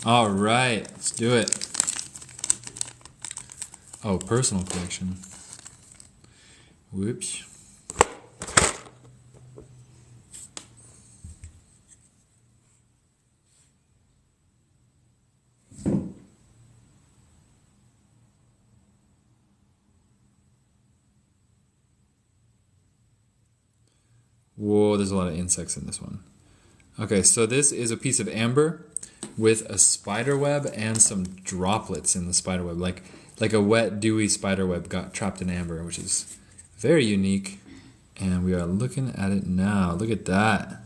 All right, let's do it. Oh, personal collection. Whoops. Whoa, there's a lot of insects in this one. Okay, so this is a piece of amber with a spider web and some droplets in the spider web, like a wet, dewy spider web got trapped in amber, which is very unique. And we are looking at it now. Look at that.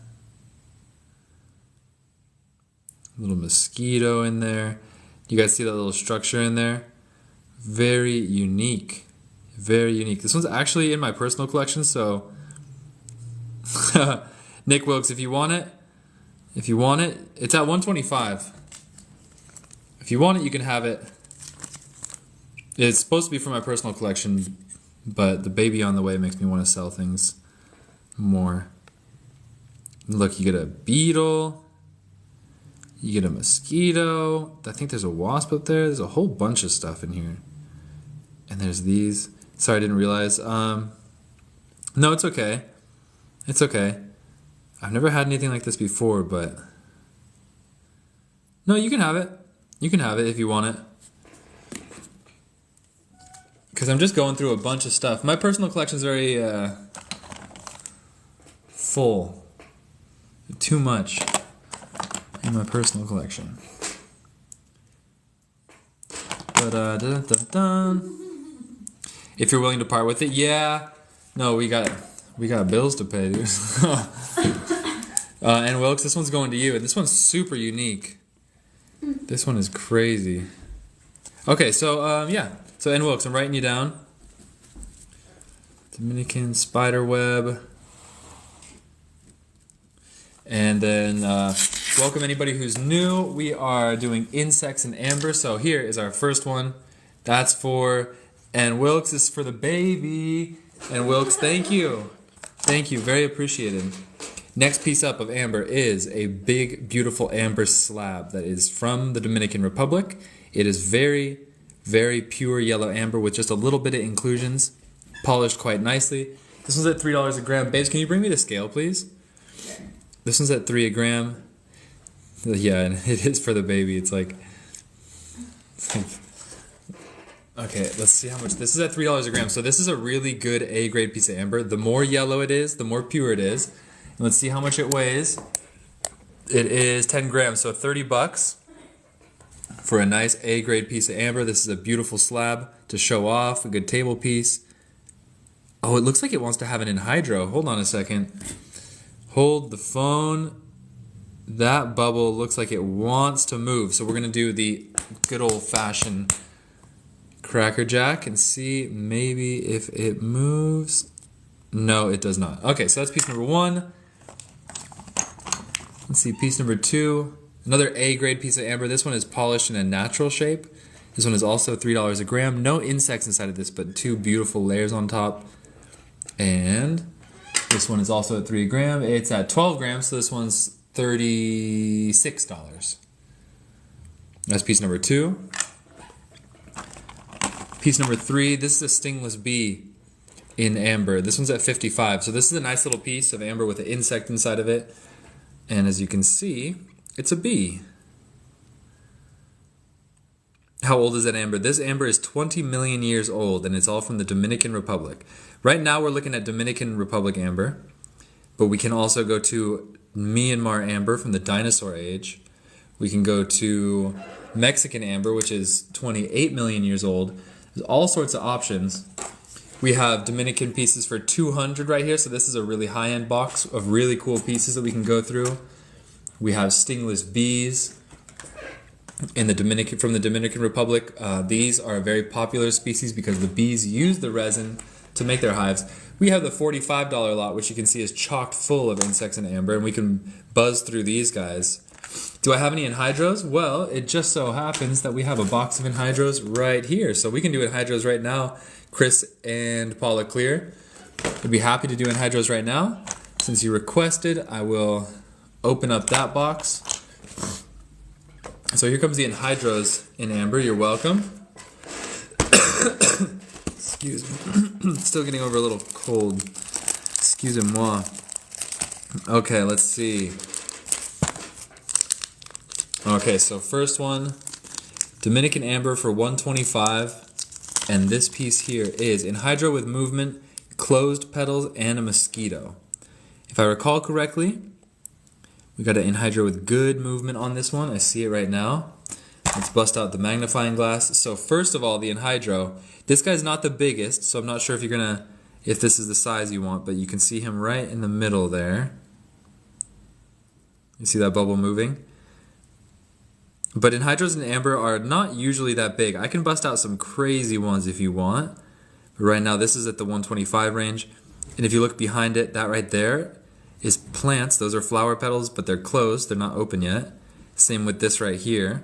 Little mosquito in there. You guys see that little structure in there? Very unique. Very unique. This one's actually in my personal collection, so Nick Wilkes, if you want it, it's at $125. If you want it, you can have it. It's supposed to be for my personal collection, but the baby on the way makes me want to sell things more. Look, you get a beetle. You get a mosquito. I think there's a wasp up there. There's a whole bunch of stuff in here. And there's these. Sorry, I didn't realize. No, it's okay. It's okay. I've never had anything like this before, but... No, you can have it. You can have it if you want it. Because I'm just going through a bunch of stuff. My personal collection is very full. Too much in my personal collection. But dun, dun, dun. If you're willing to part with it, yeah. No, we got bills to pay, dude. And Wilkes, this one's going to you, and this one's super unique. This one is crazy. Okay, so yeah. So N. Wilkes, I'm writing you down. Dominican spider web. And then welcome anybody who's new. We are doing insects and amber. So here is our first one. That's for N. Wilkes. This is for the baby. And Wilkes, thank you. Thank you. Very appreciated. Next piece up of amber is a big, beautiful amber slab that is from the Dominican Republic. It is very, very pure yellow amber with just a little bit of inclusions, polished quite nicely. This one's at $3 a gram. Babes, can you bring me the scale, please? This one's at $3 a gram. Yeah, and it is for the baby. It's like okay, let's see how much. This is at $3 a gram. So this is a really good A-grade piece of amber. The more yellow it is, the more pure it is. And let's see how much it weighs. It is 10 grams, so $30 for a nice A-grade piece of amber. This is a beautiful slab to show off, a good table piece. Oh, it looks like it wants to have an anhydro. Hold on a second. Hold the phone. That bubble looks like it wants to move. So we're going to do the good old-fashioned Cracker Jack and see maybe if it moves. No, it does not. Okay, so that's piece number one. Let's see, piece number two. Another A-grade piece of amber. This one is polished in a natural shape. This one is also $3 a gram. No insects inside of this, but two beautiful layers on top. And this one is also at 3 gram. It's at 12 grams, so this one's $36. That's piece number two. Piece number three, this is a stingless bee in amber. This one's at 55. So this is a nice little piece of amber with an insect inside of it. And as you can see, it's a bee. How old is that amber? This amber is 20 million years old, and it's all from the Dominican Republic. Right now we're looking at Dominican Republic amber, but we can also go to Myanmar amber from the dinosaur age. We can go to Mexican amber, which is 28 million years old. There's all sorts of options. We have Dominican pieces for 200 right here, so this is a really high-end box of really cool pieces that we can go through. We have stingless bees in from the Dominican Republic. These are a very popular species because the bees use the resin to make their hives. We have the $45 lot, which you can see is chocked full of insects and amber, and we can buzz through these guys. Do I have any anhydros? Well, it just so happens that we have a box of anhydros right here. So we can do anhydros right now. Chris and Paula Clear would be happy to do anhydros right now. Since you requested, I will open up that box. So here comes the anhydrous in amber. You're welcome. Excuse me. Still getting over a little cold. Excusez-moi. Okay, let's see. Okay, so first one, Dominican amber for 125. And this piece here is anhydro with movement, closed petals, and a mosquito. If I recall correctly, we got an anhydro with good movement on this one. I see it right now. Let's bust out the magnifying glass. So first of all, the anhydro. This guy's not the biggest, so I'm not sure if this is the size you want, but you can see him right in the middle there. You see that bubble moving? But anhydros and amber are not usually that big. I can bust out some crazy ones if you want. But right now, this is at the 125 range. And if you look behind it, that right there is plants. Those are flower petals, but they're closed. They're not open yet. Same with this right here.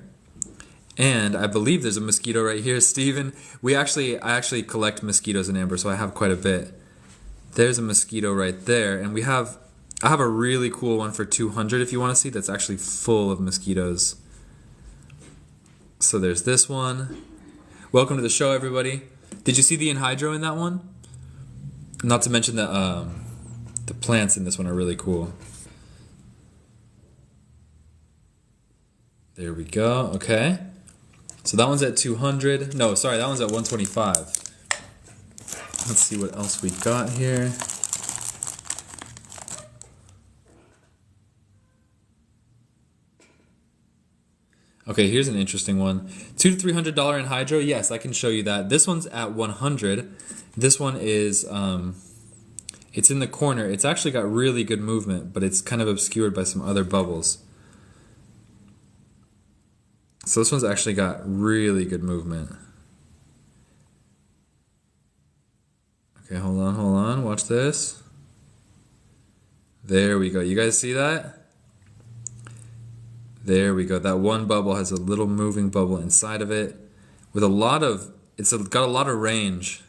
And I believe there's a mosquito right here, Steven. I actually collect mosquitoes in amber, so I have quite a bit. There's a mosquito right there. And I have a really cool one for 200 if you want to see. That's actually full of mosquitoes. So there's this one. Welcome to the show, everybody. Did you see the anhydro in that one? Not to mention the plants in this one are really cool. There we go. Okay. So that one's at 200. No, sorry, that one's at 125. Let's see what else we got here. Okay, here's an interesting one. $200 to $300 anhydro. Yes, I can show you that. This one's at 100. This one is, it's in the corner. It's actually got really good movement, but it's kind of obscured by some other bubbles. So this one's actually got really good movement. Okay, hold on. Watch this. There we go. You guys see that? There we go. That one bubble has a little moving bubble inside of it with it's got a lot of range.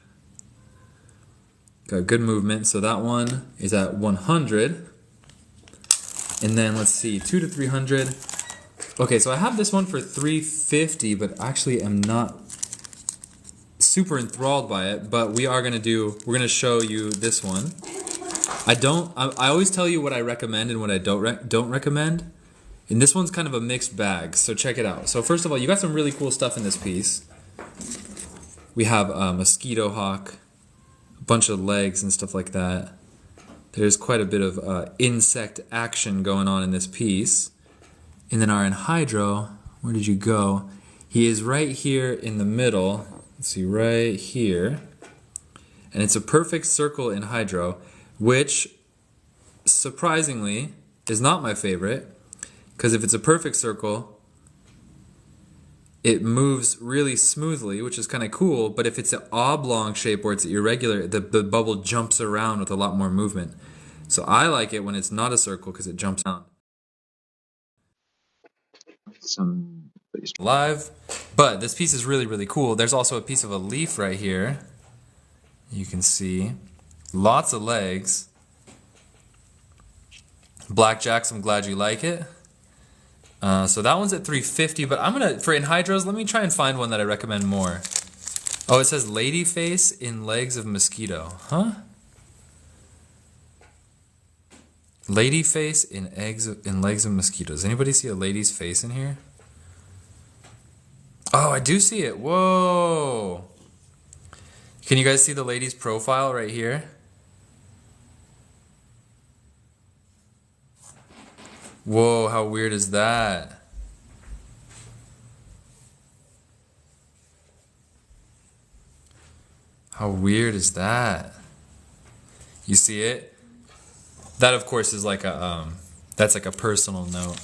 Got good movement. So that one is at 100. And then let's see, 200 to 300. Okay, so I have this one for 350, but actually am not super enthralled by it, but we're going to show you this one. I always tell you what I recommend and what I don't recommend. And this one's kind of a mixed bag, so check it out. So first of all, you got some really cool stuff in this piece. We have a mosquito hawk, a bunch of legs and stuff like that. There's quite a bit of insect action going on in this piece. And then our anhydro, where did you go? He is right here in the middle. Let's see, right here. And it's a perfect circle anhydro, which surprisingly is not my favorite. Because if it's a perfect circle, it moves really smoothly, which is kind of cool. But if it's an oblong shape or it's irregular, the bubble jumps around with a lot more movement. So I like it when it's not a circle because it jumps around. Live, but this piece is really, really cool. There's also a piece of a leaf right here. You can see lots of legs. Blackjacks, I'm glad you like it. So that one's at 350, but for anhydros, let me try and find one that I recommend more. Oh, it says lady face in legs of mosquito. Huh? Lady face in legs of mosquitoes. Anybody see a lady's face in here? Oh, I do see it. Whoa. Can you guys see the lady's profile right here? Whoa, how weird is that? How weird is that? You see it? That of course is like that's like a personal note.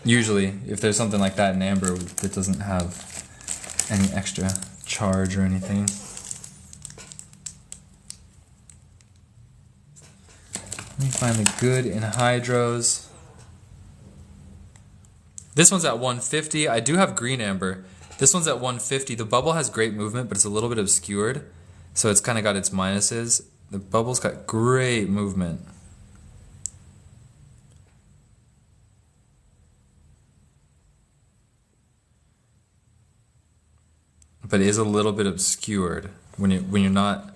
Usually, if there's something like that in amber that doesn't have any extra charge or anything. Let me find the good anhydros. This one's at 150. I do have green amber. This one's at 150. The bubble has great movement, but it's a little bit obscured. So it's kind of got its minuses. The bubble's got great movement. but it is a little bit obscured. When you're not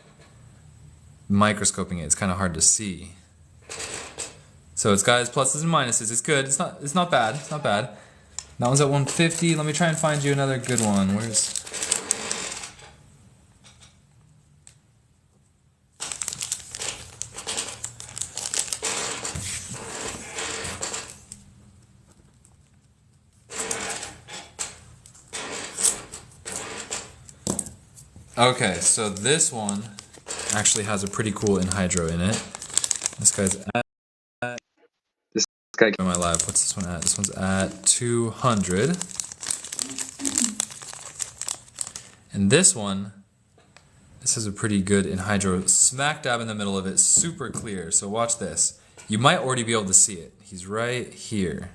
microscoping it, it's kind of hard to see. So it's got its pluses and minuses. It's good. It's not bad. It's not bad. That one's at 150. Let me try and find you another good one. Where's... Okay, so this one actually has a pretty cool anhydro in it. This guy's at... This guy... Am I live? What's this one at? This one's at 200. And this one, this is a pretty good anhydro, smack dab in the middle of it, super clear. So watch this. You might already be able to see it. He's right here.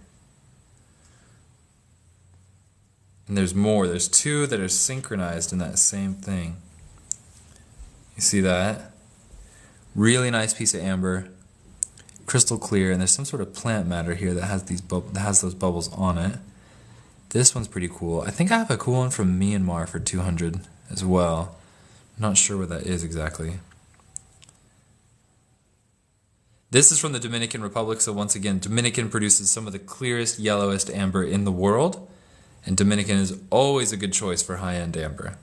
And there's more. There's two that are synchronized in that same thing. You see that? Really nice piece of amber, crystal clear, and there's some sort of plant matter here that has those bubbles on it. This one's pretty cool. I think I have a cool one from Myanmar for 200 as well. I'm not sure what that is exactly. This is from the Dominican Republic, so once again, Dominican produces some of the clearest, yellowest amber in the world. And Dominican is always a good choice for high-end amber.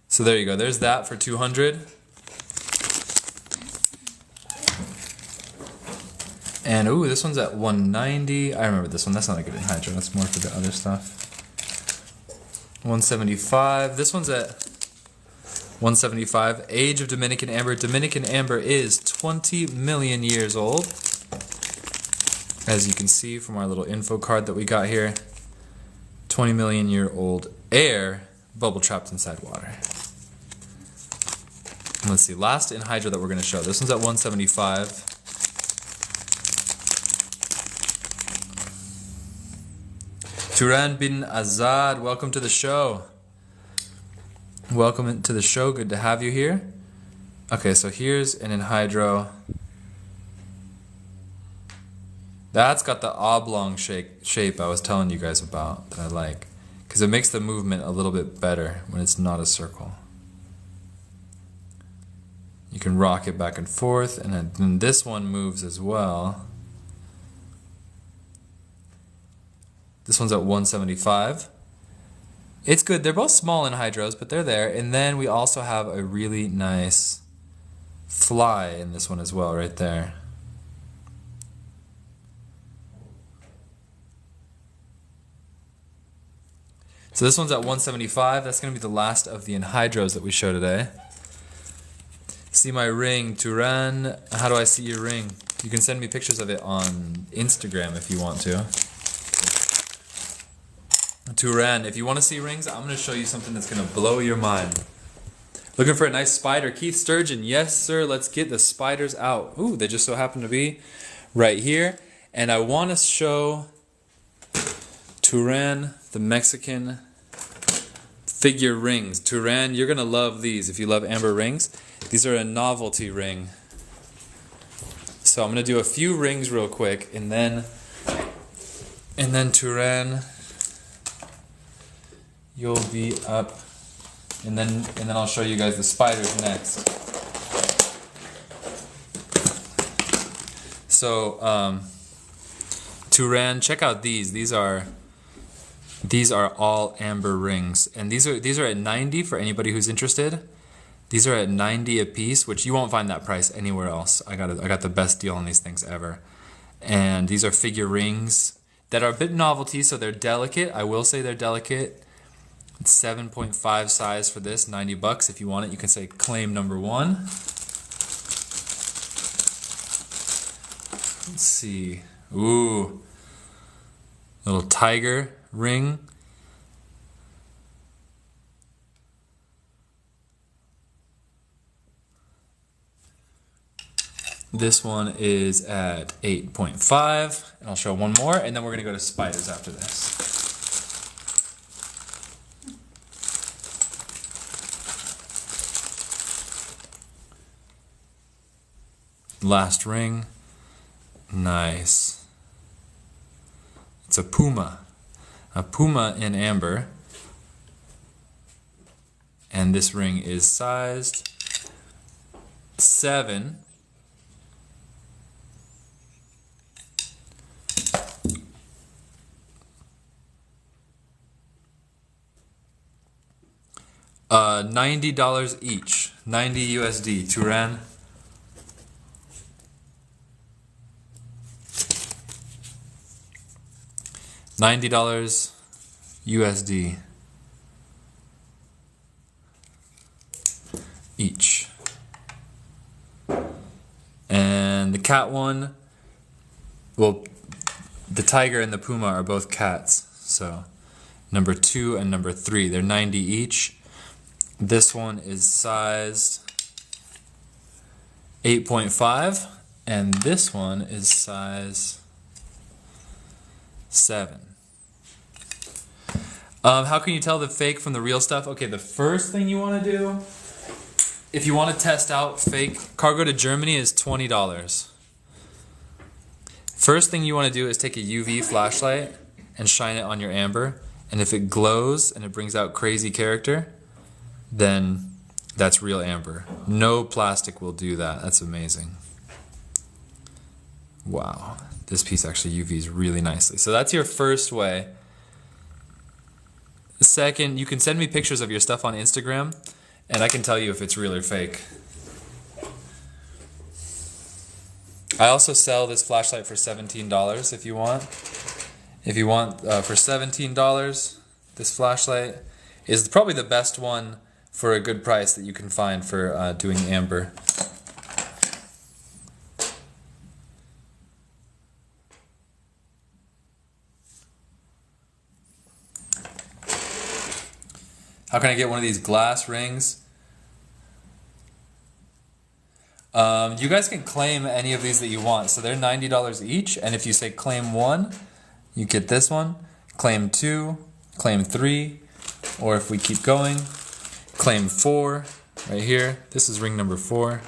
So there you go. There's that for 200. And ooh, this one's at 190. I remember this one. That's not a good anhydro. That's more for the other stuff. 175. This one's at 175. Age of Dominican amber. Dominican amber is 20 million years old. As you can see from our little info card that we got here. 20 million year old air bubble trapped inside water. And let's see. Last anhydro that we're going to show. This one's at 175. Turan bin Azad, welcome to the show. Welcome to the show. Good to have you here. Okay, so here's an anhydro. That's got the oblong shape I was telling you guys about that I like. Because it makes the movement a little bit better when it's not a circle. You can rock it back and forth, and then this one moves as well. This one's at 175. It's good. They're both small anhydros, but they're there. And then we also have a really nice fly in this one as well, right there. So this one's at 175. That's going to be the last of the anhydros that we show today. See my ring, Turan. How do I see your ring? You can send me pictures of it on Instagram if you want to. Turan, if you want to see rings, I'm going to show you something that's going to blow your mind. Looking for a nice spider? Keith Sturgeon, yes sir, let's get the spiders out. Ooh, they just so happen to be right here. And I want to show Turan, the Mexican figure rings. Turan, you're going to love these if you love amber rings. These are a novelty ring. So I'm going to do a few rings real quick, and then Turan, you'll be up, and then I'll show you guys the spiders next. So Turan, check out these. These are all amber rings, and these are at 90 for anybody who's interested. These are at 90 a piece, which you won't find that price anywhere else. I got the best deal on these things ever. And these are figure rings that are a bit novelty, so they're delicate. I will say they're delicate. It's 7.5 size for this, 90 bucks. If you want it, you can say claim number one. Let's see. Ooh. Little tiger ring. This one is at 8.5, and I'll show one more, and then we're going to go to spiders after this. last ring. Nice. It's a puma in amber. And this ring is sized 7. $90 each. 90 USD. Turan. $90 USD each. And the cat one, well, the tiger and the puma are both cats. So number 2 and number 3, they're 90 each. This one is sized 8.5 and this one is size 7. How can you tell the fake from the real stuff? Okay, the first thing you want to do, if you want to test out fake, cargo to Germany is $20. First thing you want to do is take a UV flashlight and shine it on your amber, and if it glows and it brings out crazy character, then that's real amber. No plastic will do that. That's amazing. Wow, this piece actually UVs really nicely. So that's your first way. Second, you can send me pictures of your stuff on Instagram, and I can tell you if it's real or fake. I also sell this flashlight for $17 if you want. If you want for $17, this flashlight is probably the best one for a good price that you can find for doing amber. How can I get one of these glass rings? You guys can claim any of these that you want. So they're $90 each, and if you say claim 1, you get this one. Claim 2, claim 3, or if we keep going, claim 4 right here. This is ring number 4.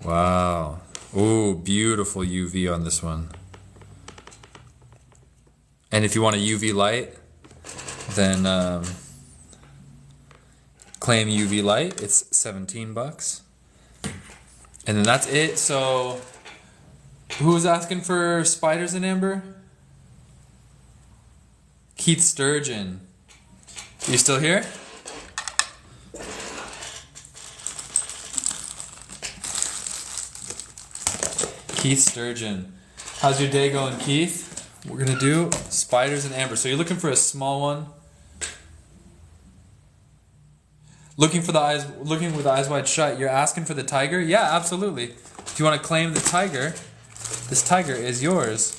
Wow. Ooh, beautiful UV on this one. And if you want a UV light, then claim UV light. It's $17. And then that's it. So who was asking for spiders in amber? Keith Sturgeon. You still here? Keith Sturgeon. How's your day going, Keith? We're gonna do spiders and amber. So you're looking for a small one. Looking with the eyes wide shut. You're asking for the tiger? Yeah, absolutely. If you want to claim the tiger, this tiger is yours.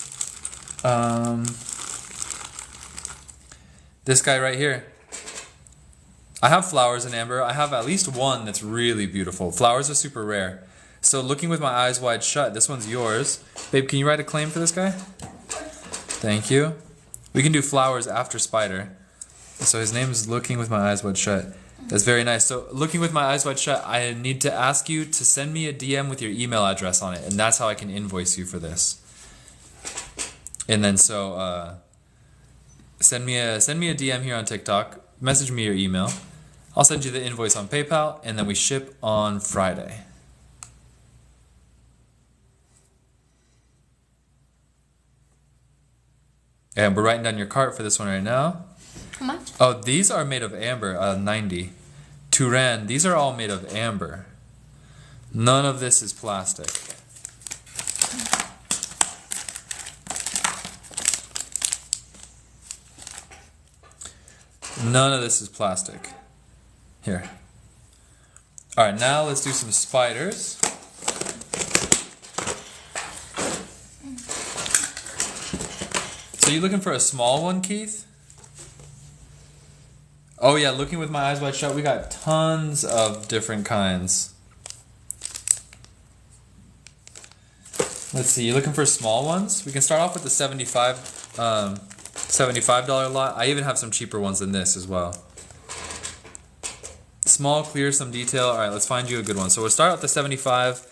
This guy right here. I have flowers in amber. I have at least one that's really beautiful. Flowers are super rare. So looking with my eyes wide shut, this one's yours. Babe, can you write a claim for this guy? Thank you. We can do flowers after spider. So his name is Looking with My Eyes Wide Shut. That's very nice. So Looking with My Eyes Wide Shut, I need to ask you to send me a DM with your email address on it, and that's how I can invoice you for this. And then so send me a DM here on TikTok, message me your email. I'll send you the invoice on PayPal, and then we ship on Friday. And we're writing down your cart for this one right now. How much? Oh, these are made of amber, 90. Turan, these are all made of amber. None of this is plastic. None of this is plastic. Here. Alright, now let's do some spiders. So you looking for a small one, Keith? Oh yeah, Looking with My Eyes Wide Shut, we got tons of different kinds. Let's see, you looking for small ones? We can start off with the 75 $75 lot. I even have some cheaper ones than this as well. Small, clear, some detail. All right, let's find you a good one. So we'll start at the 75.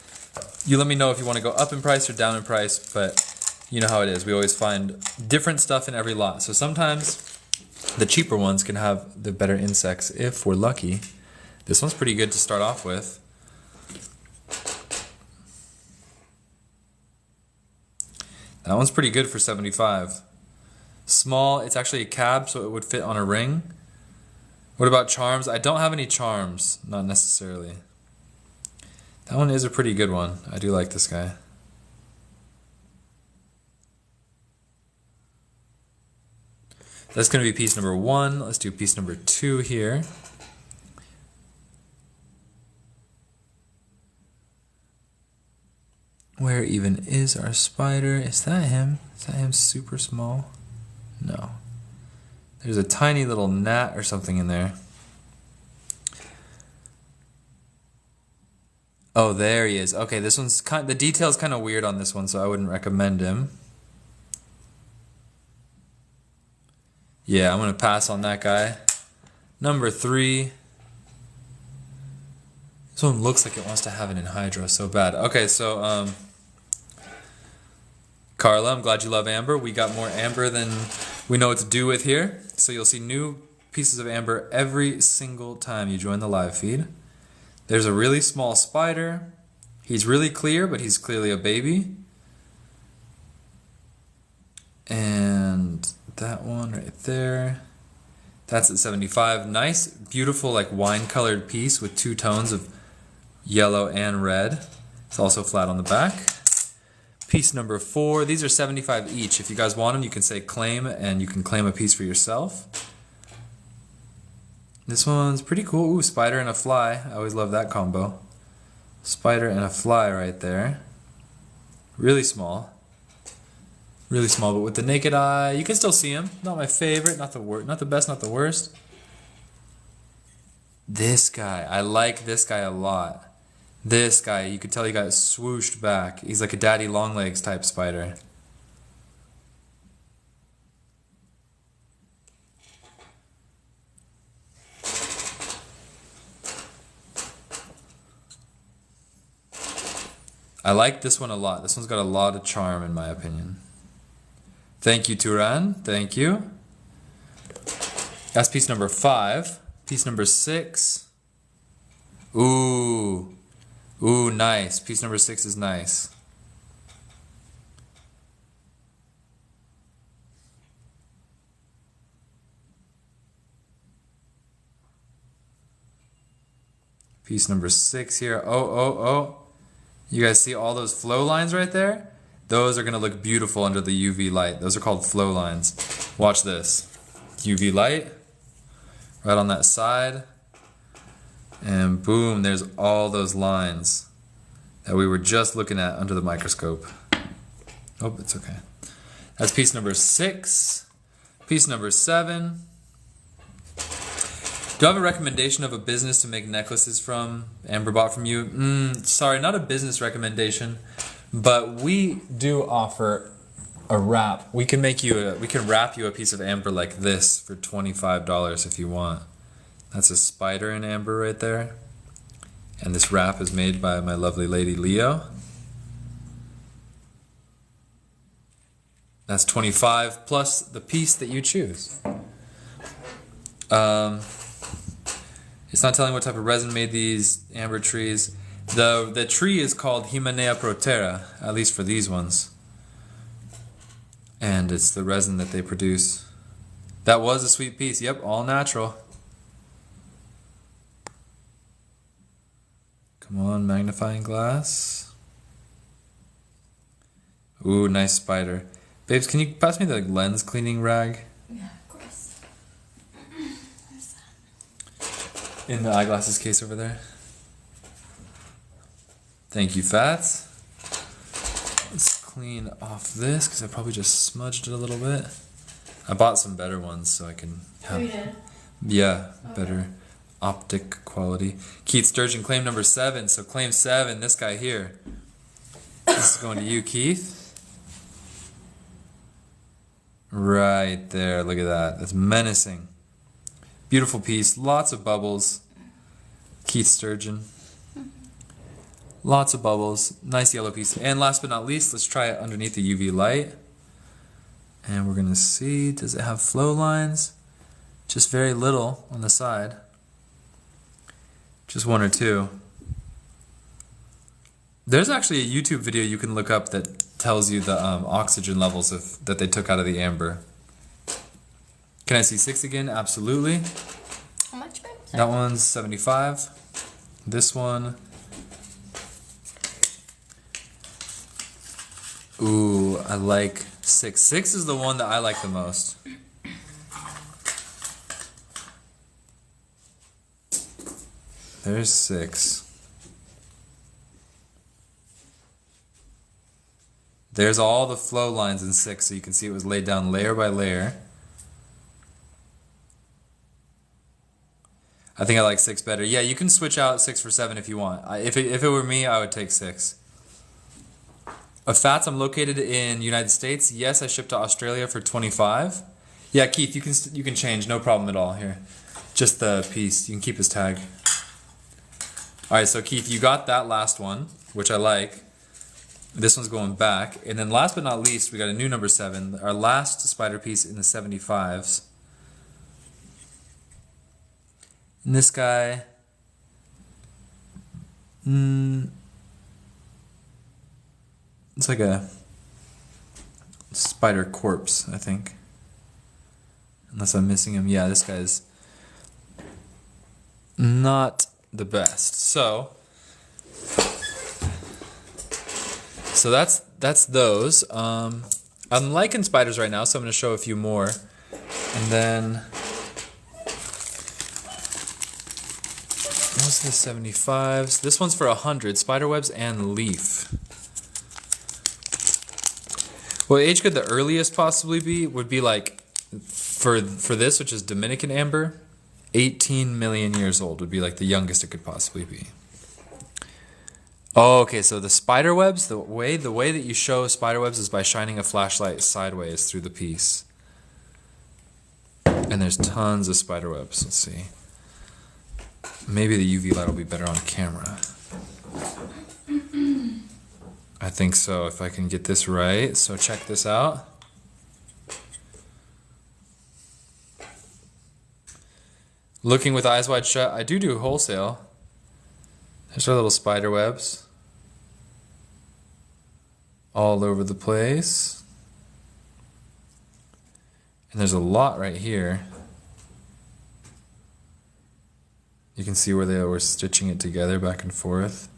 You let me know if you want to go up in price or down in price, but you know how it is. We always find different stuff in every lot. So sometimes the cheaper ones can have the better insects if we're lucky. This one's pretty good to start off with. That one's pretty good for 75. Small, it's actually a cab, so it would fit on a ring. What about charms? I don't have any charms, not necessarily. That one is a pretty good one. I do like this guy. That's going to be piece number 1. Let's do piece number 2 here. Where even is our spider? Is that him? Is that him super small? No. There's a tiny little gnat or something in there. Oh, there he is. Okay, this one's the detail's kind of weird on this one, so I wouldn't recommend him. Yeah, I'm going to pass on that guy. Number 3. This one looks like it wants to have an anhydra so bad. Okay, so Carla, I'm glad you love amber. We got more amber than we know what to do with here. So you'll see new pieces of amber every single time you join the live feed. There's a really small spider. He's really clear, but he's clearly a baby. And that one right there. That's at 75. Nice, beautiful, like wine-colored piece with 2 tones of yellow and red. It's also flat on the back. Piece number 4. These are 75 each. If you guys want them, you can say claim, and you can claim a piece for yourself. This one's pretty cool. Ooh, spider and a fly. I always love that combo. Spider and a fly right there. Really small. Really small, but with the naked eye, you can still see him. Not my favorite, not the best, not the worst. This guy, I like this guy a lot. This guy, you could tell he got swooshed back. He's like a daddy long legs type spider. I like this one a lot. This one's got a lot of charm in my opinion. Thank you, Turan. Thank you. That's piece number 5. Piece number 6. Ooh. Ooh, nice. Piece number 6 is nice. Piece number 6 here. Oh. You guys see all those flow lines right there? Those are going to look beautiful under the UV light. Those are called flow lines. Watch this. UV light. Right on that side. And boom, there's all those lines that we were just looking at under the microscope. Oh, it's okay. That's piece number 6. Piece number 7. Do I have a recommendation of a business to make necklaces from? Amber bought from you? Sorry, not a business recommendation, but we do offer a wrap. We can wrap you a piece of amber like this for $25 if you want. That's a spider in amber right there. And this wrap is made by my lovely lady Leo. That's $25 plus the piece that you choose. It's not telling what type of resin made these amber trees. The tree is called Hymenaea protera, at least for these ones. And it's the resin that they produce. That was a sweet piece. Yep, all natural. Come on, magnifying glass. Ooh, nice spider. Babes, can you pass me the lens cleaning rag? Yeah, of course. Where's that? In the eyeglasses case over there. Thank you, Fats. Let's clean off this because I probably just smudged it a little bit. I bought some better ones so I can have... Oh, you did? Yeah, Okay. better optic quality. Keith Sturgeon, claim number 7. So claim 7, this guy here. This is going to you, Keith. Right there, look at that. That's menacing. Beautiful piece, lots of bubbles. Keith Sturgeon. Lots of bubbles, nice yellow piece. And last but not least, let's try it underneath the UV light. And we're gonna see, does it have flow lines? Just very little on the side. Just one or two. There's actually a YouTube video you can look up that tells you the oxygen levels that they took out of the amber. Can I see 6 again? Absolutely. How much, babe? That one's 75. This one. Ooh, I like 6. 6 is the one that I like the most. There's 6. There's all the flow lines in 6, so you can see it was laid down layer by layer. I think I like 6 better. Yeah, you can switch out 6 for 7 if you want. If it were me, I would take 6. Fats, I'm located in United States. Yes, I ship to Australia for 25. Yeah, Keith, you can change, no problem at all here. Just the piece, you can keep his tag. All right, so Keith, you got that last one, which I like. This one's going back. And then last but not least, we got a new number 7, our last spider piece in the 75s. And this guy, it's like a spider corpse, I think. Unless I'm missing him. Yeah, this guy's not the best. So that's those. I'm liking spiders right now, so I'm going to show a few more. And then most of the 75s. This one's for 100. Spiderwebs and leaf. What age could the earliest possibly would be like for this, which is Dominican amber, 18 million years old would be like the youngest it could possibly be. Oh, okay, so the spiderwebs, the way that you show spiderwebs is by shining a flashlight sideways through the piece. And there's tons of spiderwebs. Let's see. Maybe the UV light will be better on camera. I think so, if I can get this right. So check this out. Looking with eyes wide shut, I do wholesale. There's our little spider webs. All over the place. And there's a lot right here. You can see where they were stitching it together back and forth.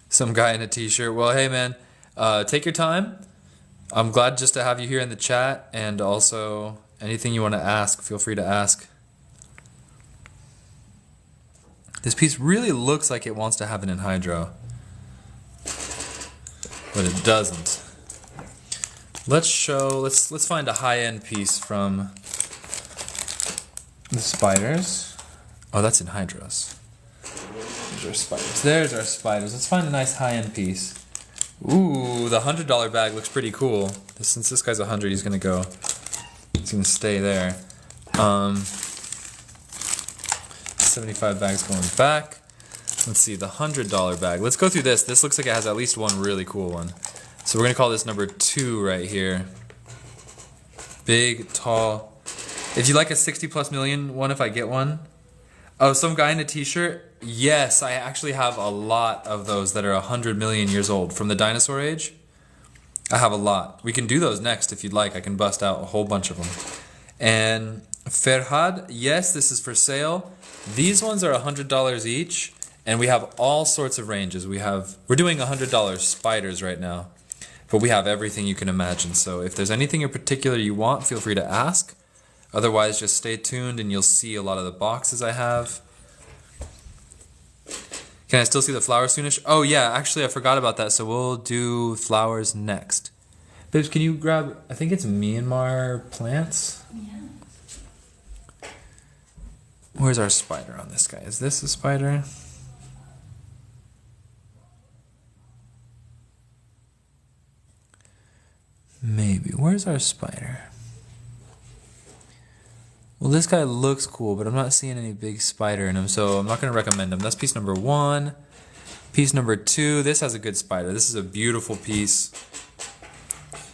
Some guy in a t-shirt. Well, hey man, take your time. I'm glad just to have you here in the chat, and also anything you want to ask, feel free to ask. This piece really looks like it wants to have an anhydro, but it doesn't. Let's find a high-end piece from the spiders. Oh, that's anhydros. There's our spiders. There's our spiders. Let's find a nice high-end piece. Ooh, the $100 bag looks pretty cool. Since this guy's 100, he's gonna stay there. 75 bags going back. Let's see, the $100 bag. Let's go through this. This looks like it has at least one really cool one. So we're gonna call this number 2 right here. Big, tall. If you like a 60+ million one, if I get one. Oh, some guy in a t-shirt? Yes, I actually have a lot of those that are 100 million years old from the dinosaur age. I have a lot. We can do those next if you'd like. I can bust out a whole bunch of them. And Ferhad, yes, this is for sale. These ones are $100 each, and we have all sorts of ranges. We're doing $100 spiders right now, but we have everything you can imagine. So if there's anything in particular you want, feel free to ask. Otherwise, just stay tuned and you'll see a lot of the boxes I have. Can I still see the flowers soonish? Oh yeah, actually I forgot about that, so we'll do flowers next. Babes, can you grab, I think it's Myanmar plants? Yeah. Where's our spider on this guy? Is this a spider? Maybe. Where's where's our spider? Well, this guy looks cool, but I'm not seeing any big spider in him, so I'm not going to recommend him. That's piece number 1. Piece number 2, this has a good spider. This is a beautiful piece.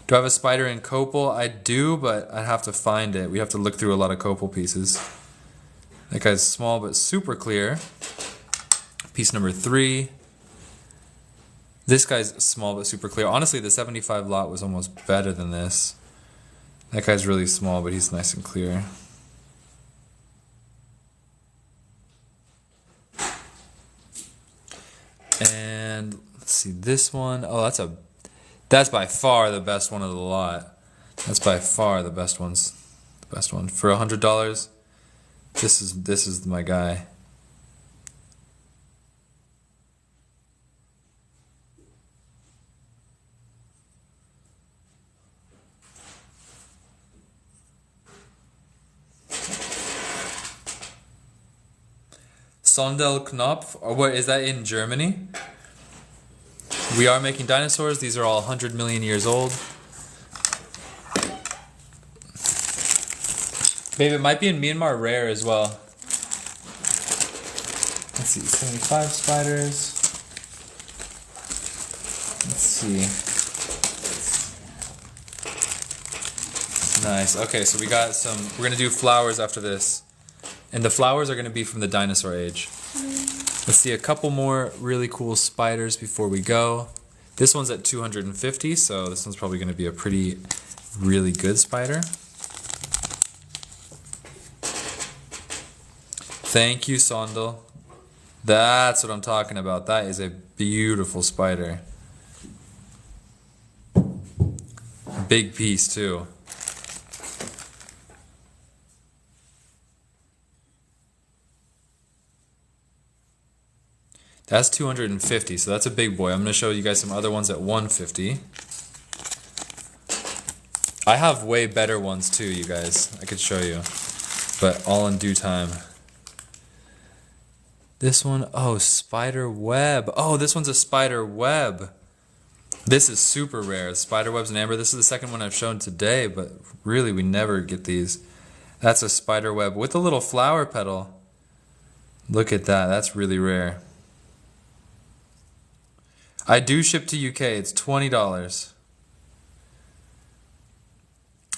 Do I have a spider in copal? I do, but I'd have to find it. We have to look through a lot of copal pieces. That guy's small but super clear. Piece number 3. This guy's small but super clear. Honestly, the 75 lot was almost better than this. That guy's really small, but he's nice and clear. And let's see this one. Oh, that's by far the best one of the lot. That's by far the best one. For $100. This is my guy. Sondelknopf, or what is that in Germany? We are making dinosaurs. These are all 100 million years old. Babe, it might be in Myanmar rare as well. Let's see, 75 spiders. Let's see. Nice. Okay, so we got some. We're gonna do flowers after this. And the flowers are going to be from the dinosaur age. Let's see a couple more really cool spiders before we go. This one's at 250, so this one's probably going to be a really good spider. Thank you, Sondel. That's what I'm talking about. That is a beautiful spider. Big piece, too. That's 250, so that's a big boy. I'm going to show you guys some other ones at 150. I have way better ones too, you guys. I could show you, but all in due time. This one, oh, spider web. Oh, this one's a spider web. This is super rare. Spider webs and amber. This is the second one I've shown today, but really we never get these. That's a spider web with a little flower petal. Look at that. That's really rare. I do ship to UK. It's $20.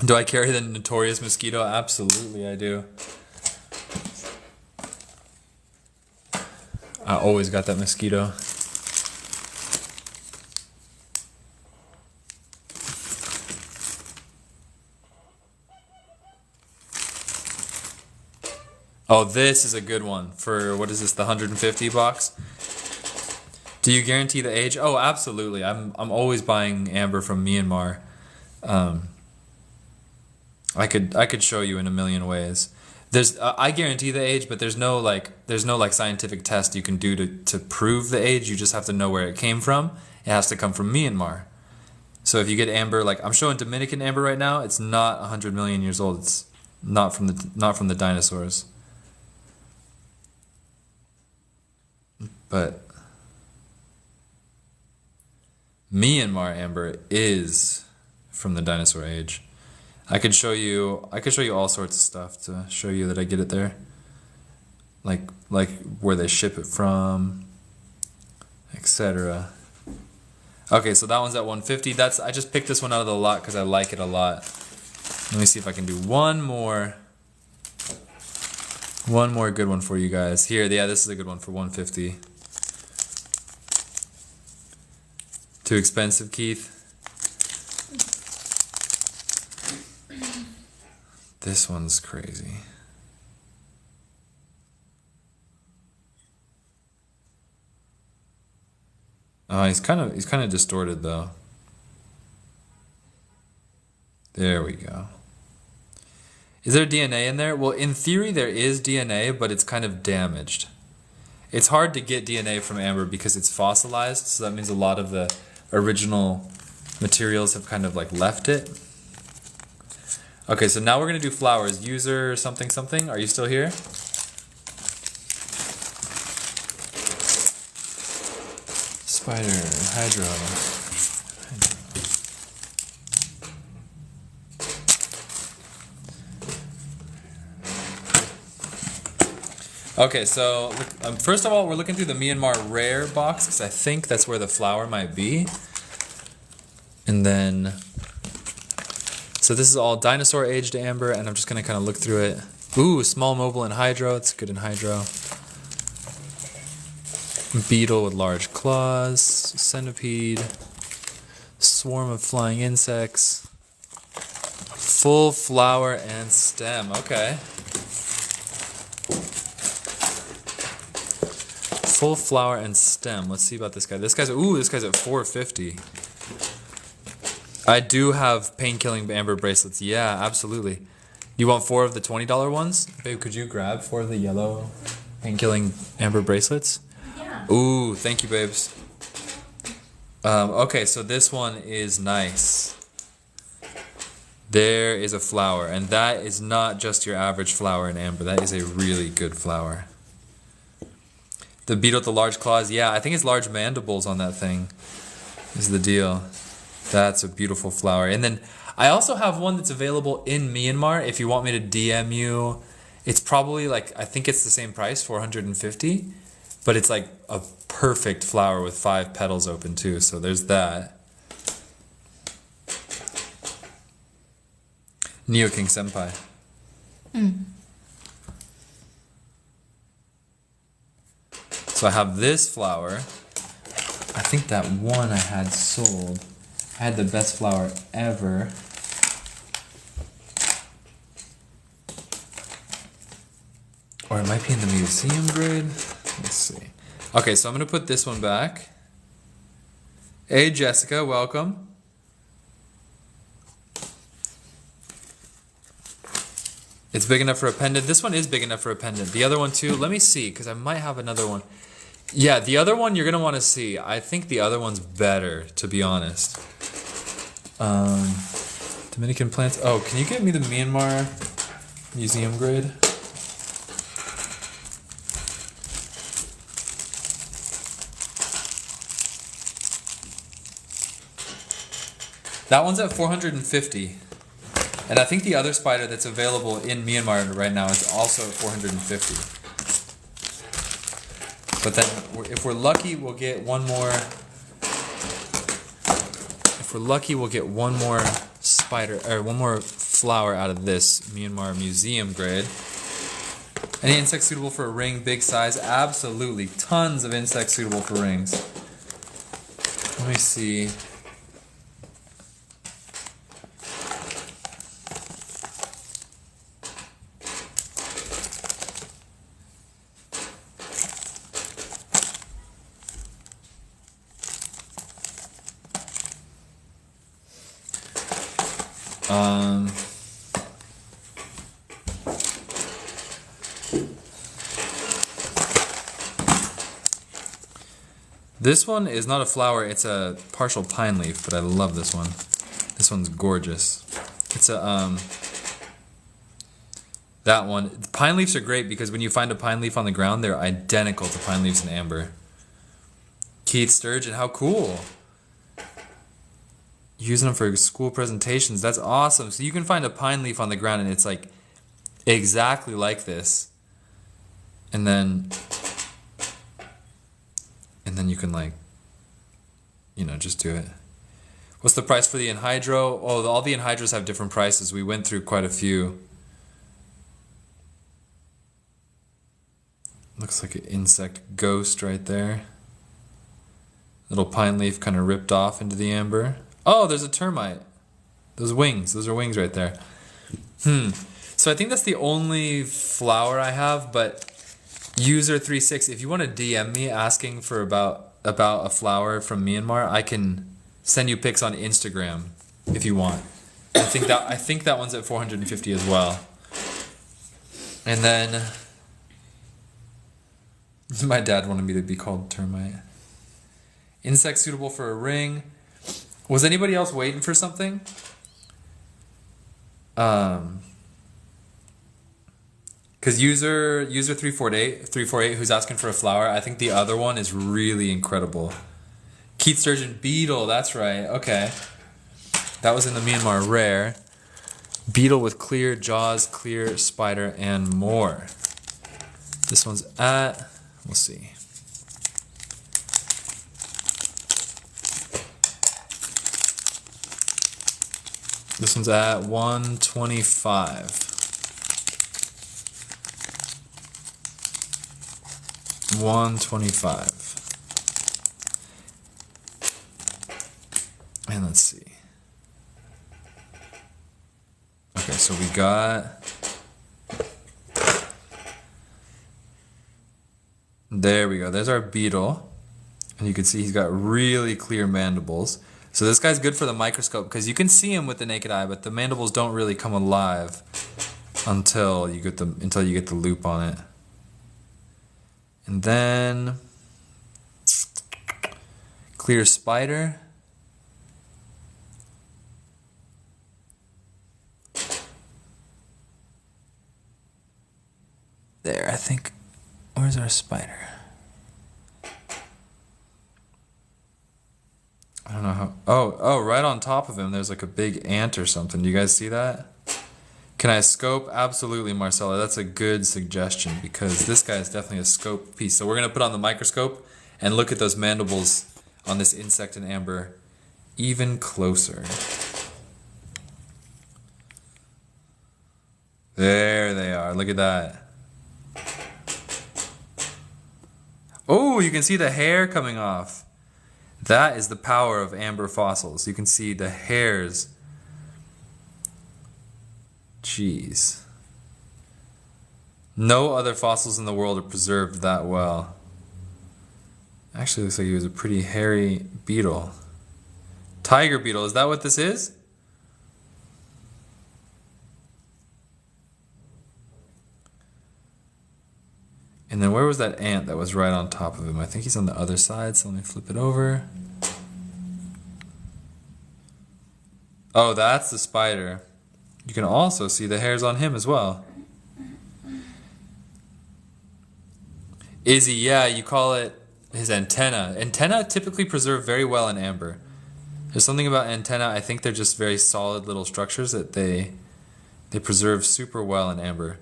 Do I carry the notorious mosquito? Absolutely, I do. I always got that mosquito. Oh, this is a good one for, what is this, the 150 box? Do you guarantee the age? Oh, absolutely. I'm always buying amber from Myanmar. I could show you in a million ways. There's I guarantee the age, but there's no scientific test you can do to prove the age. You just have to know where it came from. It has to come from Myanmar. So if you get amber, like I'm showing Dominican amber right now, it's not 100 million years old. It's not from the dinosaurs. But Myanmar amber is from the dinosaur age. I could show you all sorts of stuff to show you that I get it there. Like where they ship it from, etc. Okay, so that one's at 150. I just picked this one out of the lot because I like it a lot. Let me see if I can do one more good one for you guys. Here, yeah, this is a good one for 150. Too expensive, Keith? This one's crazy. Oh, he's kind of distorted though. There we go. Is there DNA in there? Well, in theory there is DNA, but it's kind of damaged. It's hard to get DNA from amber because it's fossilized, so that means a lot of the original materials have kind of like left it. Okay, so now we're gonna do flowers. User something something. Are you still here? Spider, hydro. Okay, so first of all, we're looking through the Myanmar rare box because I think that's where the flower might be. And then, so this is all dinosaur aged amber, and I'm just gonna kind of look through it. Ooh, small mobile in hydro. It's good in hydro. Beetle with large claws. Centipede. Swarm of flying insects. Full flower and stem. Okay. Full flower and stem. Let's see about this guy. This guy's at 450. I do have pain-killing amber bracelets. Yeah, absolutely. You want 4 of the $20 ones? Babe, could you grab 4 of the yellow pain-killing amber bracelets? Yeah. Ooh, thank you, babes. Okay, so this one is nice. There is a flower, and that is not just your average flower in amber. That is a really good flower. The beetle with the large claws, yeah, I think it's large mandibles on that thing is the deal. That's a beautiful flower. And then I also have one that's available in Myanmar if you want me to DM you. It's probably like, I think it's the same price, 450, but it's like a perfect flower with 5 petals open too, so there's that. Neo King Senpai. So I have this flower. I think that one I had sold. I had the best flower ever. Or it might be in the museum grade. Let's see. Okay, so I'm going to put this one back. Hey, Jessica, welcome. It's big enough for a pendant. This one is big enough for a pendant. The other one too. Let me see, because I might have another one. Yeah, the other one you're going to want to see. I think the other one's better, to be honest. Dominican plants. Oh, can you get me the Myanmar museum grade? That one's at 450. And I think the other spider that's available in Myanmar right now is also at 450. But then, if we're lucky, we'll get one more. If we're lucky, we'll get one more spider or one more flower out of this Myanmar museum grade. Any insect suitable for a ring, big size? Absolutely, tons of insects suitable for rings. Let me see. This one is not a flower, it's a partial pine leaf, but I love this one. This one's gorgeous. It's a, that one. Pine leaves are great because when you find a pine leaf on the ground, they're identical to pine leaves in amber. Keith Sturgeon, how cool. Using them for school presentations, that's awesome. So you can find a pine leaf on the ground and it's like exactly like this. And then you can like, you know, just do it. What's the price for the anhydro? Oh, all the anhydros have different prices. We went through quite a few. Looks like an insect ghost right there. Little pine leaf kind of ripped off into the amber. Oh, there's a termite. Those wings. Those are wings right there. So I think that's the only flower I have, but User36, if you want to DM me asking for about a flower from Myanmar, I can send you pics on Instagram if you want. I think that one's at 450 as well. And then my dad wanted me to be called termite. Insect suitable for a ring. Was anybody else waiting for something? Because user 348 who's asking for a flower, I think the other one is really incredible. Keith Sturgeon beetle, that's right. Okay. That was in the Myanmar rare. Beetle with clear jaws, clear spider, and more. This one's at, we'll see. This one's at 125. 125. And let's see. Okay, so we got... There we go. There's our beetle. And you can see he's got really clear mandibles. So this guy's good for the microscope because you can see him with the naked eye, but the mandibles don't really come alive until you get the loop on it. And then clear spider. There, I think. Where's our spider? I don't know how. Oh, right on top of him, there's like a big ant or something. Do you guys see that? Can I scope? Absolutely, Marcella. That's a good suggestion because this guy is definitely a scope piece. So we're going to put on the microscope and look at those mandibles on this insect in amber even closer. There they are. Look at that. Oh, you can see the hair coming off. That is the power of amber fossils. You can see the hairs. Jeez. No other fossils in the world are preserved that well. Actually, looks like he was a pretty hairy beetle. Tiger beetle, is that what this is? And then where was that ant that was right on top of him? I think he's on the other side, so let me flip it over. Oh, that's the spider. You can also see the hairs on him as well. Izzy, yeah, you call it his antenna. Antenna typically preserve very well in amber. There's something about antenna, I think they're just very solid little structures that they preserve super well in amber.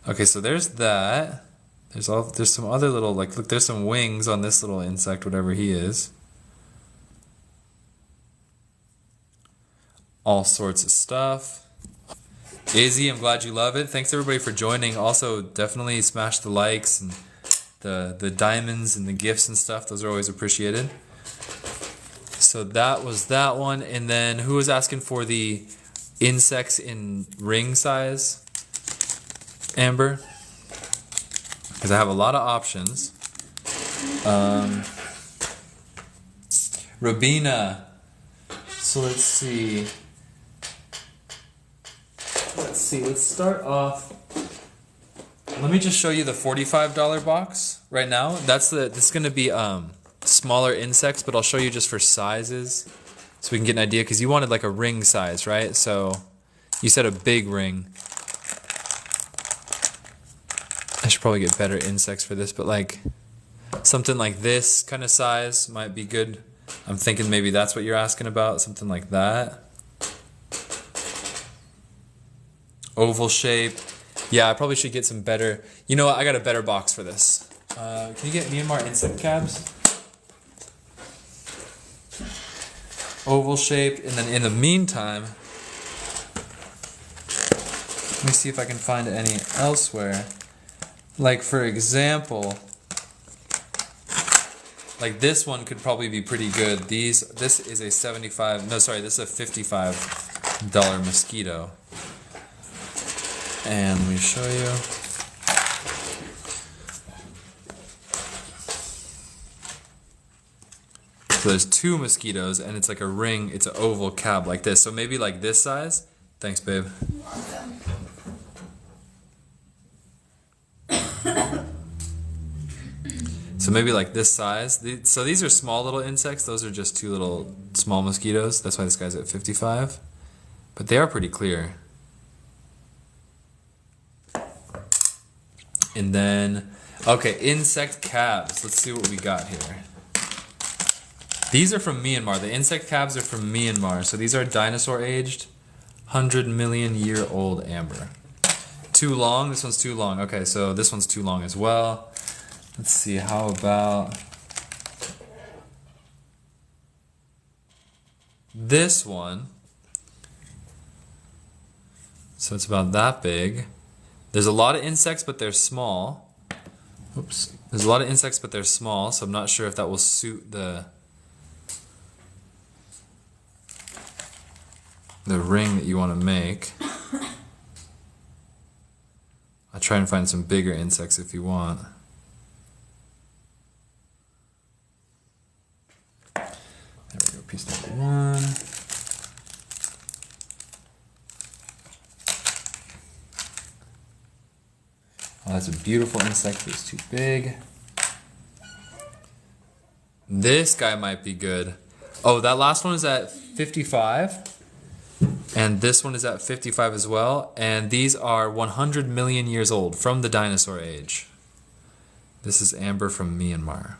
Okay, so there's that. There's some other little, like, look, there's some wings on this little insect, whatever he is. All sorts of stuff. Izzy, I'm glad you love it. Thanks everybody for joining. Also, definitely smash the likes and the diamonds and the gifts and stuff. Those are always appreciated. So that was that one. And then who was asking for the insects in ring size? Amber? Because I have a lot of options. Rabina. So let's see. Let's start off. Let me just show you the $45 box right now. This is going to be smaller insects, but I'll show you just for sizes so we can get an idea, because you wanted like a ring size, right? So you said a big ring. I should probably get better insects for this, but like something like this kind of size might be good. I'm thinking maybe that's what you're asking about, something like that. Oval shape. Yeah, I probably should get some better. You know what? I got a better box for this. Can you get Myanmar insect cabs? Oval shape, and then in the meantime, let me see if I can find any elsewhere. Like for example, like this one could probably be pretty good. This is a this is a $55 mosquito. And let me show you. So there's two mosquitoes, and it's like a ring, it's an oval cab like this. So maybe like this size. Thanks, babe. So maybe like this size. So these are small little insects. Those are just two little small mosquitoes. That's why this guy's at 55. But they are pretty clear. And then, okay, insect cabs. Let's see what we got here. These are from Myanmar. The insect cabs are from Myanmar. So these are dinosaur aged, 100 million year old amber. Too long? This one's too long. Okay, so this one's too long as well. Let's see, how about this one? So it's about that big. There's a lot of insects, but they're small. Oops. There's a lot of insects, but they're small, so I'm not sure if that will suit the ring that you want to make. I'll try and find some bigger insects if you want. There we go, piece number one. Oh, that's a beautiful insect, but it's too big. This guy might be good. Oh, that last one is at 55. And this one is at 55 as well. And these are 100 million years old from the dinosaur age. This is amber from Myanmar.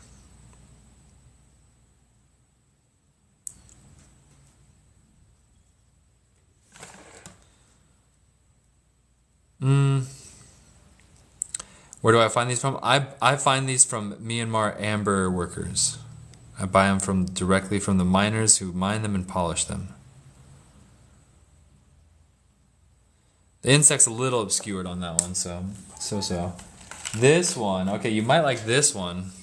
Where do I find these from? I find these from Myanmar amber workers. I buy them directly from the miners who mine them and polish them. The insect's a little obscured on that one, so. This one, okay, you might like this one.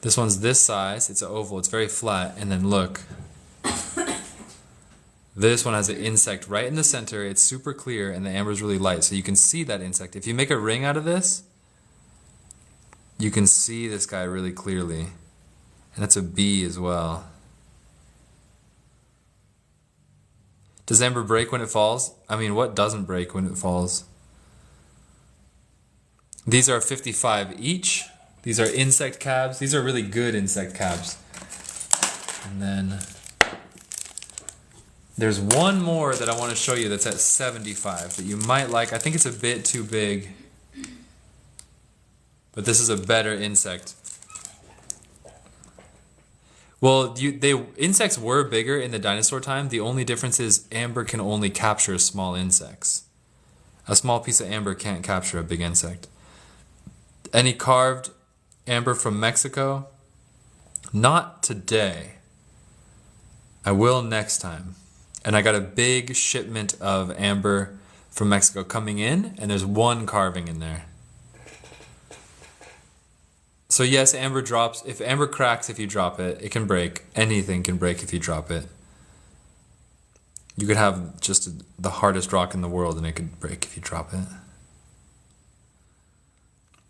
This one's this size, it's an oval, it's very flat, and then look. This one has an insect right in the center, it's super clear, and the amber's really light, so you can see that insect. If you make a ring out of this, you can see this guy really clearly. And that's a bee as well. Does amber break when it falls? I mean, what doesn't break when it falls? These are 55 each. These are insect cabs. These are really good insect cabs. And then there's one more that I want to show you that's at 75 that you might like. I think it's a bit too big, but this is a better insect. Well, insects were bigger in the dinosaur time. The only difference is amber can only capture small insects. A small piece of amber can't capture a big insect. Any carved amber from Mexico? Not today. I will next time. And I got a big shipment of amber from Mexico coming in, and there's one carving in there. So yes, amber drops. If amber cracks if you drop it, it can break. Anything can break if you drop it. You could have just the hardest rock in the world and it could break if you drop it.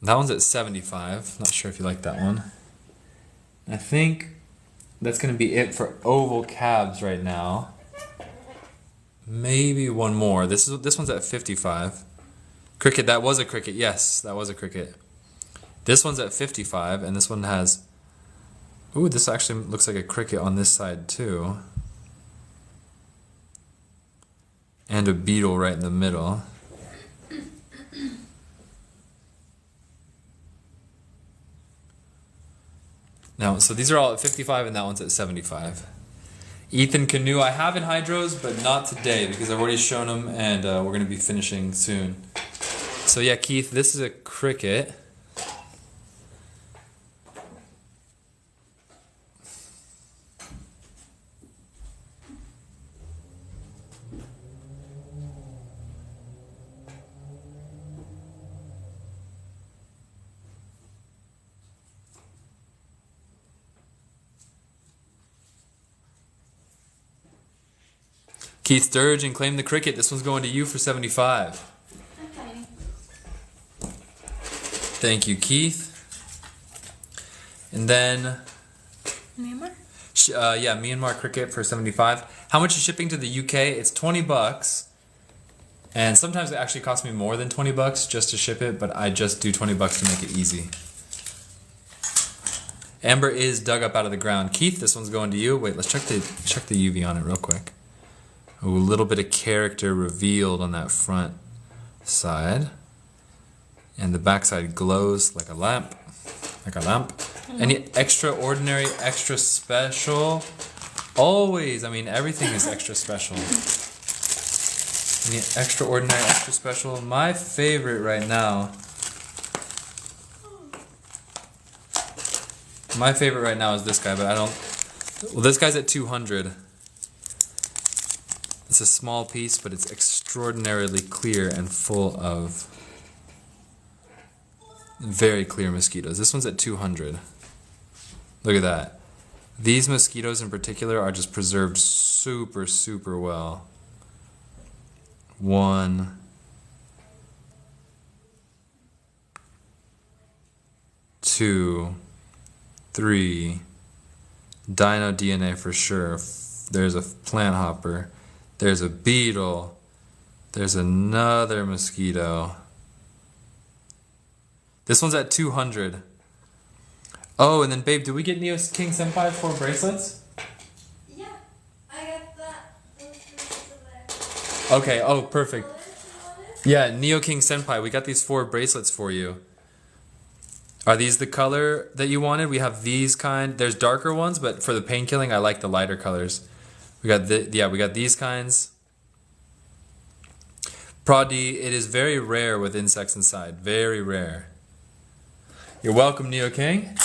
That one's at 75. Not sure if you like that one. I think that's going to be it for oval cabs right now. Maybe one more. This one's at 55. Cricket, that was a cricket. Yes, that was a cricket. This one's at 55, and this one has... Ooh, this actually looks like a cricket on this side, too. And a beetle right in the middle. Now, so these are all at 55, and that one's at 75. Ethan Canoe, I have in hydros, but not today, because I've already shown them, and we're going to be finishing soon. So yeah, Keith, this is a cricket. Keith Sturgeon claimed the cricket. This one's going to you for 75. Okay. Thank you, Keith. And then... Myanmar? Yeah, Myanmar cricket for 75. How much is shipping to the UK? It's $20. And sometimes it actually costs me more than $20 just to ship it, but I just do $20 to make it easy. Amber is dug up out of the ground. Keith, this one's going to you. Wait, let's check the UV on it real quick. Ooh, a little bit of character revealed on that front side. And the back side glows like a lamp. Like a lamp. Any extraordinary, extra special? Always. I mean, everything is extra special. Any extraordinary, extra special? My favorite right now. My favorite right now is this guy, but I don't. Well, this guy's at 200. It's a small piece, but it's extraordinarily clear and full of very clear mosquitoes. This one's at 200. Look at that. These mosquitoes in particular are just preserved super, super well. 1, 2, 3. Dino DNA for sure. There's a plant hopper. There's a beetle. There's another mosquito. This one's at 200. Oh, and then babe, did we get Neo King Senpai 4 bracelets? Yeah, I got that. Those bracelets in there. Okay, oh, perfect. Yeah, Neo King Senpai, we got these 4 bracelets for you. Are these the color that you wanted? We have these kind. There's darker ones, but for the pain killing, I like the lighter colors. We got we got these kinds. Pradi, it is very rare with insects inside. Very rare. You're welcome, Neo King.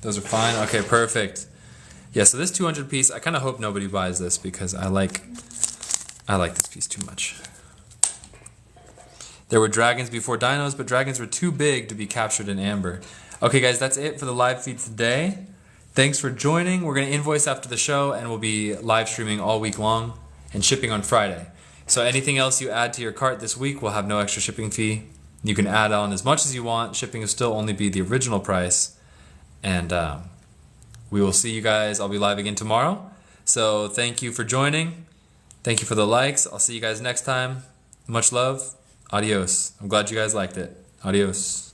Those are fine. Okay, perfect. Yeah, so this 200 piece, I kind of hope nobody buys this because I like this piece too much. There were dragons before dinos, but dragons were too big to be captured in amber. Okay, guys, that's it for the live feed today. Thanks for joining. We're going to invoice after the show, and we'll be live streaming all week long and shipping on Friday. So anything else you add to your cart this week will have no extra shipping fee. You can add on as much as you want. Shipping will still only be the original price. And we will see you guys. I'll be live again tomorrow. So thank you for joining. Thank you for the likes. I'll see you guys next time. Much love. Adios. I'm glad you guys liked it. Adios.